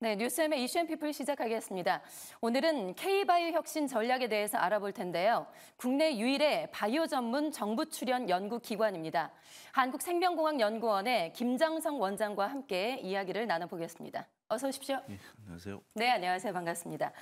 네, 뉴스엠의 이슈앤피플 시작하겠습니다. 오늘은 K바이오 혁신 전략에 대해서 알아볼 텐데요. 국내 유일의 바이오 전문 정부 출연 연구기관입니다. 한국생명공학연구원의 김장성 원장과 함께 이야기를 나눠보겠습니다. 어서 오십시오. 네, 안녕하세요. 네, 안녕하세요. 반갑습니다.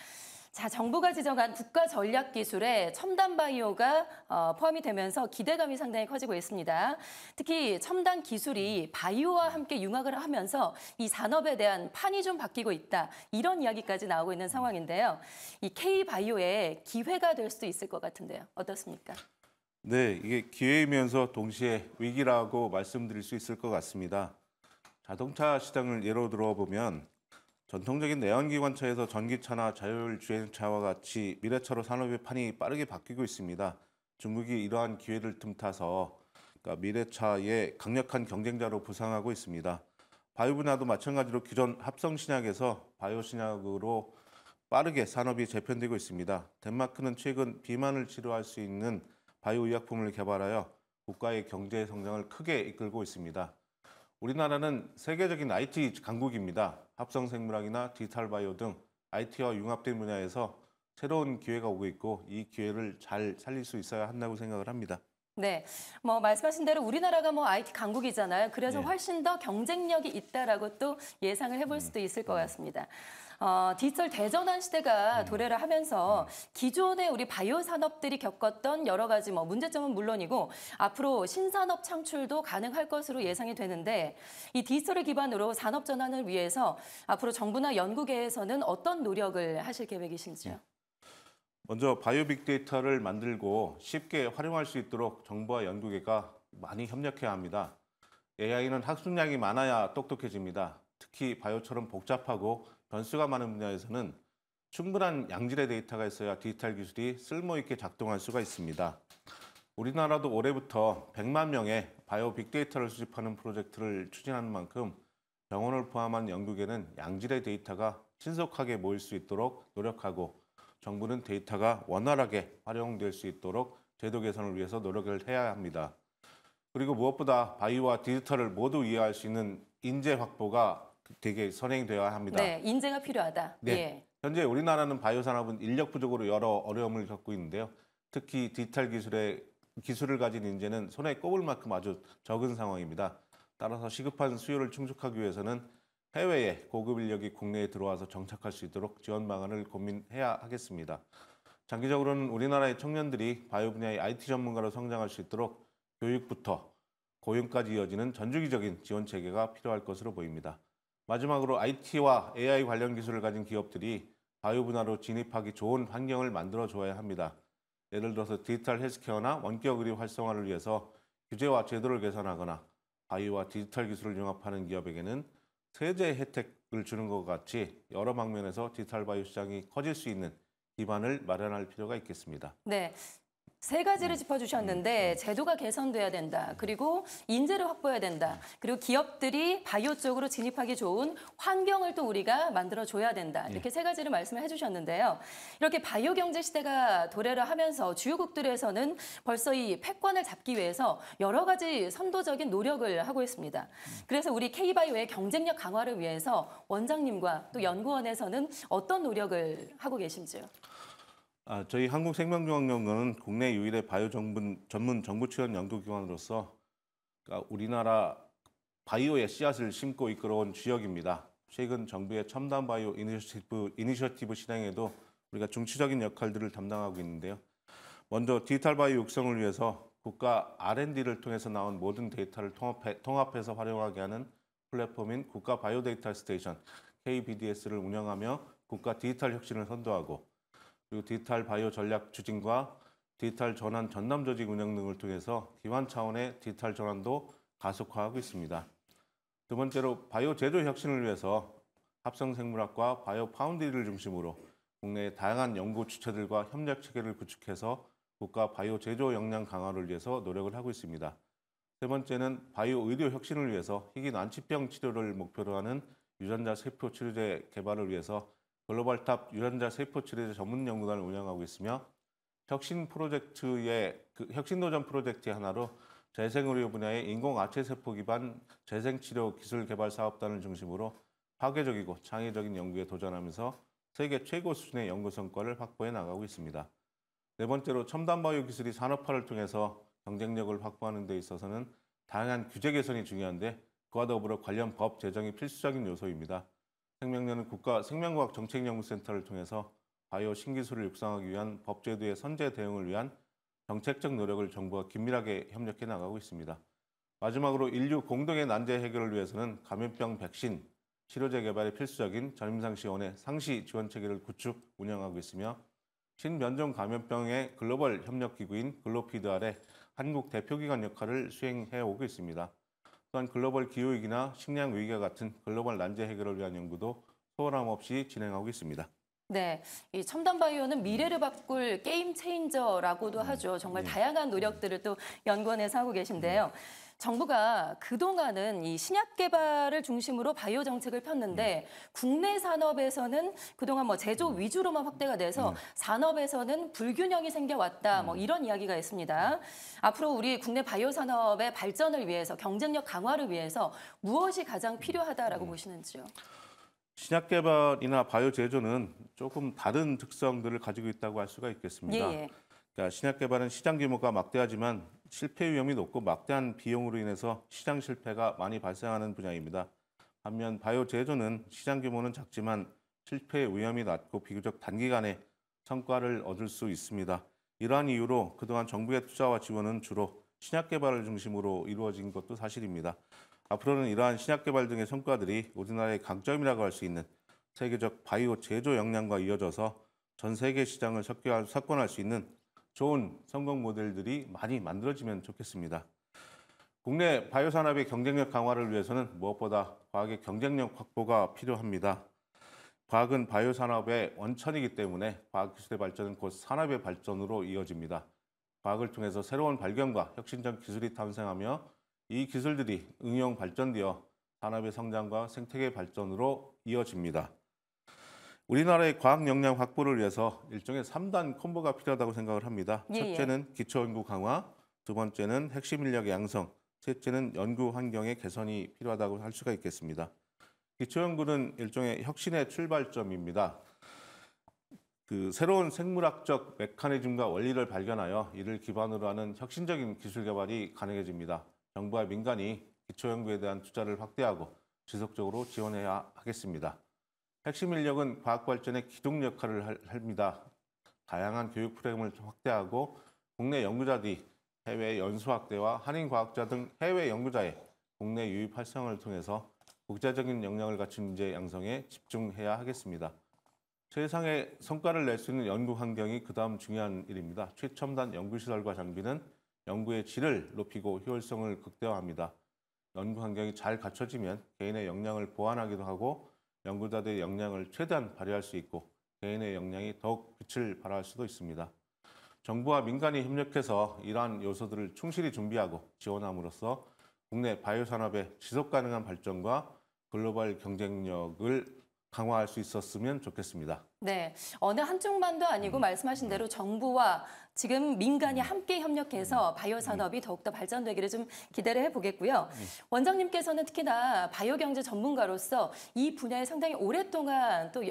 자, 정부가 지정한 국가 전략 기술에 첨단 바이오가 포함이 되면서 기대감이 상당히 커지고 있습니다. 특히 첨단 기술이 바이오와 함께 융합을 하면서 이 산업에 대한 판이 좀 바뀌고 있다. 이런 이야기까지 나오고 있는 상황인데요. 이 K바이오의 기회가 될 수도 있을 것 같은데요. 어떻습니까? 네, 이게 기회이면서 동시에 위기라고 말씀드릴 수 있을 것 같습니다. 자동차 시장을 예로 들어보면 전통적인 내연기관차에서 전기차나 자율주행차와 같이 미래차로 산업의 판이 빠르게 바뀌고 있습니다. 중국이 이러한 기회를 틈타서 미래차의 강력한 경쟁자로 부상하고 있습니다. 바이오 분야도 마찬가지로 기존 합성 신약에서 바이오 신약으로 빠르게 산업이 재편되고 있습니다. 덴마크는 최근 비만을 치료할 수 있는 바이오 의약품을 개발하여 국가의 경제 성장을 크게 이끌고 있습니다. 우리나라는 세계적인 IT 강국입니다. 합성생물학이나 디지털 바이오 등 IT와 융합된 분야에서 새로운 기회가 오고 있고 이 기회를 잘 살릴 수 있어야 한다고 생각을 합니다. 네, 말씀하신 대로 우리나라가 IT 강국이잖아요. 그래서 네. 훨씬 더 경쟁력이 있다라고 또 예상을 해볼 수도 있을 것 같습니다. 디지털 대전환 시대가 도래를 하면서 기존의 우리 바이오 산업들이 겪었던 여러 가지 문제점은 물론이고 앞으로 신산업 창출도 가능할 것으로 예상이 되는데 이 디지털을 기반으로 산업 전환을 위해서 앞으로 정부나 연구계에서는 어떤 노력을 하실 계획이신지요? 먼저 바이오 빅데이터를 만들고 쉽게 활용할 수 있도록 정부와 연구계가 많이 협력해야 합니다. AI는 학습량이 많아야 똑똑해집니다. 특히 바이오처럼 복잡하고 변수가 많은 분야에서는 충분한 양질의 데이터가 있어야 디지털 기술이 쓸모있게 작동할 수가 있습니다. 우리나라도 올해부터 100만 명의 바이오 빅데이터를 수집하는 프로젝트를 추진하는 만큼 병원을 포함한 연구계는 양질의 데이터가 신속하게 모일 수 있도록 노력하고 정부는 데이터가 원활하게 활용될 수 있도록 제도 개선을 위해서 노력을 해야 합니다. 그리고 무엇보다 바이오와 디지털을 모두 이해할 수 있는 인재 확보가 되게 선행되어야 합니다. 네, 인재가 필요하다. 네. 예. 현재 우리나라는 바이오 산업은 인력 부족으로 여러 어려움을 겪고 있는데요. 특히 디지털 기술을 가진 인재는 손에 꼽을 만큼 아주 적은 상황입니다. 따라서 시급한 수요를 충족하기 위해서는 해외에 고급 인력이 국내에 들어와서 정착할 수 있도록 지원 방안을 고민해야 하겠습니다. 장기적으로는 우리나라의 청년들이 바이오 분야의 IT 전문가로 성장할 수 있도록 교육부터 고용까지 이어지는 전주기적인 지원 체계가 필요할 것으로 보입니다. 마지막으로 IT와 AI 관련 기술을 가진 기업들이 바이오 분야로 진입하기 좋은 환경을 만들어줘야 합니다. 예를 들어서 디지털 헬스케어나 원격 의료 활성화를 위해서 규제와 제도를 개선하거나 바이오와 디지털 기술을 융합하는 기업에게는 세제 혜택을 주는 것 같이 여러 방면에서 디지털 바이오 시장이 커질 수 있는 기반을 마련할 필요가 있겠습니다. 네. 세 가지를 짚어주셨는데 제도가 개선돼야 된다. 그리고 인재를 확보해야 된다. 그리고 기업들이 바이오 쪽으로 진입하기 좋은 환경을 또 우리가 만들어줘야 된다. 이렇게 세 가지를 말씀을 해주셨는데요. 이렇게 바이오 경제 시대가 도래를 하면서 주요국들에서는 벌써 이 패권을 잡기 위해서 여러 가지 선도적인 노력을 하고 있습니다. 그래서 우리 K바이오의 경쟁력 강화를 위해서 원장님과 또 연구원에서는 어떤 노력을 하고 계신지요? 저희 한국생명공학연구원은 국내 유일의 바이오 전문 정부 출연 연구기관으로서 우리나라 바이오의 씨앗을 심고 이끌어온 주역입니다. 최근 정부의 첨단 바이오 이니셔티브 실행에도 우리가 중추적인 역할들을 담당하고 있는데요. 먼저 디지털 바이오 육성을 위해서 국가 R&D를 통해서 나온 모든 데이터를 통합해서 활용하게 하는 플랫폼인 국가 바이오 데이터 스테이션 KBDS를 운영하며 국가 디지털 혁신을 선도하고 그리고 디지털 바이오 전략 추진과 디지털 전환 전담 조직 운영 등을 통해서 기관 차원의 디지털 전환도 가속화하고 있습니다. 두 번째로 바이오 제조 혁신을 위해서 합성생물학과 바이오 파운드리를 중심으로 국내의 다양한 연구 주체들과 협력 체계를 구축해서 국가 바이오 제조 역량 강화를 위해서 노력을 하고 있습니다. 세 번째는 바이오 의료 혁신을 위해서 희귀 난치병 치료를 목표로 하는 유전자 세포 치료제 개발을 위해서 글로벌탑 유전자 세포 치료제 전문 연구단을 운영하고 있으며 혁신 도전 프로젝트의 하나로 재생의료 분야의 인공아체세포 기반 재생치료 기술 개발 사업단을 중심으로 파괴적이고 창의적인 연구에 도전하면서 세계 최고 수준의 연구 성과를 확보해 나가고 있습니다. 네 번째로 첨단 바이오 기술이 산업화를 통해서 경쟁력을 확보하는 데 있어서는 다양한 규제 개선이 중요한데 그와 더불어 관련 법 제정이 필수적인 요소입니다. 생명연은 국가 생명과학 정책연구센터를 통해서 바이오 신기술을 육성하기 위한 법제도의 선제 대응을 위한 정책적 노력을 정부와 긴밀하게 협력해 나가고 있습니다. 마지막으로 인류 공동의 난제 해결을 위해서는 감염병 백신, 치료제 개발에 필수적인 전임상시원의 상시 지원 체계를 구축, 운영하고 있으며 신변종 감염병의 글로벌 협력기구인 글로피드 아래 한국 대표기관 역할을 수행해 오고 있습니다. 또한 글로벌 기후위기나 식량 위기와 같은 글로벌 난제 해결을 위한 연구도 소홀함 없이 진행하고 있습니다. 네, 이 첨단 바이오는 미래를 바꿀 게임 체인저라고도 하죠. 정말 다양한 노력들을 또 연구원에서 하고 계신데요. 정부가 그동안은 이 신약 개발을 중심으로 바이오 정책을 폈는데 국내 산업에서는 그동안 뭐 제조 위주로만 확대가 돼서 산업에서는 불균형이 생겨왔다. 뭐 이런 이야기가 있습니다. 앞으로 우리 국내 바이오 산업의 발전을 위해서 경쟁력 강화를 위해서 무엇이 가장 필요하다라고 보시는지요? 신약 개발이나 바이오 제조는 조금 다른 특성들을 가지고 있다고 할 수가 있겠습니다. 예. 그러니까 신약 개발은 시장 규모가 막대하지만 실패 위험이 높고 막대한 비용으로 인해서 시장 실패가 많이 발생하는 분야입니다. 반면 바이오 제조는 시장 규모는 작지만 실패 위험이 낮고 비교적 단기간에 성과를 얻을 수 있습니다. 이러한 이유로 그동안 정부의 투자와 지원은 주로 신약 개발을 중심으로 이루어진 것도 사실입니다. 앞으로는 이러한 신약 개발 등의 성과들이 우리나라의 강점이라고 할 수 있는 세계적 바이오 제조 역량과 이어져서 전 세계 시장을 석권할 수 있는 좋은 성공 모델들이 많이 만들어지면 좋겠습니다. 국내 바이오 산업의 경쟁력 강화를 위해서는 무엇보다 과학의 경쟁력 확보가 필요합니다. 과학은 바이오 산업의 원천이기 때문에 과학 기술의 발전은 곧 산업의 발전으로 이어집니다. 과학을 통해서 새로운 발견과 혁신적 기술이 탄생하며 이 기술들이 응용 발전되어 산업의 성장과 생태계 발전으로 이어집니다. 우리나라의 과학 역량 확보를 위해서 일종의 3단 콤보가 필요하다고 생각을 합니다. 첫째는 기초연구 강화, 두 번째는 핵심 인력의 양성, 셋째는 연구 환경의 개선이 필요하다고 할 수가 있겠습니다. 기초연구는 일종의 혁신의 출발점입니다. 새로운 생물학적 메커니즘과 원리를 발견하여 이를 기반으로 하는 혁신적인 기술 개발이 가능해집니다. 정부와 민간이 기초연구에 대한 투자를 확대하고 지속적으로 지원해야 하겠습니다. 핵심 인력은 과학 발전의 기둥 역할을 합니다. 다양한 교육 프로그램을 확대하고 국내 연구자들이 해외 연수 확대와 한인 과학자 등 해외 연구자의 국내 유입 활성화를 통해서 국제적인 역량을 갖춘 인재 양성에 집중해야 하겠습니다. 최상의 성과를 낼 수 있는 연구 환경이 그다음 중요한 일입니다. 최첨단 연구시설과 장비는 연구의 질을 높이고 효율성을 극대화합니다. 연구 환경이 잘 갖춰지면 개인의 역량을 보완하기도 하고 연구자들의 역량을 최대한 발휘할 수 있고 개인의 역량이 더욱 빛을 발할 수도 있습니다. 정부와 민간이 협력해서 이러한 요소들을 충실히 준비하고 지원함으로써 국내 바이오 산업의 지속 가능한 발전과 글로벌 경쟁력을 강화할 수 있었으면 좋겠습니다. 네, 어느 한쪽만도 아니고 말씀하신 대로 정부와 지금 민간이 함께 협력해서 바이오 산업이 더욱더 발전되기를 좀 기대를 해보겠고요. 원장님께서는 특히나 바이오 경제 전문가로서 이 분야에 상당히 오랫동안 또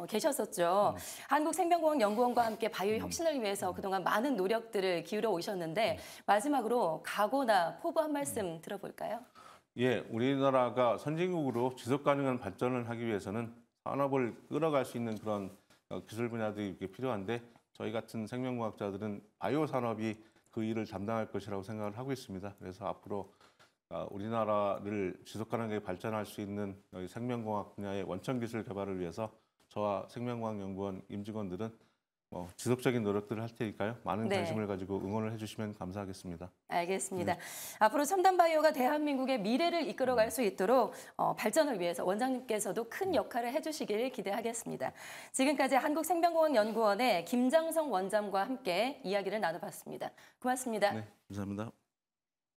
계셨었죠. 한국생명공학연구원과 함께 바이오 혁신을 위해서 그동안 많은 노력들을 기울여 오셨는데 마지막으로 각오나 포부 한 말씀 들어볼까요? 예, 우리나라가 선진국으로 지속 가능한 발전을 하기 위해서는 산업을 끌어갈 수 있는 그런 기술 분야들이 필요한데 저희 같은 생명과학자들은 바이오 산업이 그 일을 담당할 것이라고 생각을 하고 있습니다. 그래서 앞으로 우리나라를 지속 가능하게 발전할 수 있는 생명공학 분야의 원천 기술 개발을 위해서 저와 생명과학연구원 임직원들은 지속적인 노력들을 할 테니까요. 많은 관심을 가지고 응원을 해주시면 감사하겠습니다. 알겠습니다. 앞으로 첨단 바이오가 대한민국의 미래를 이끌어갈 수 있도록 발전을 위해서 원장님께서도 큰 역할을 해주시길 기대하겠습니다. 지금까지 한국생명공학연구원의 김장성 원장과 함께 이야기를 나눠봤습니다. 고맙습니다. 네, 감사합니다.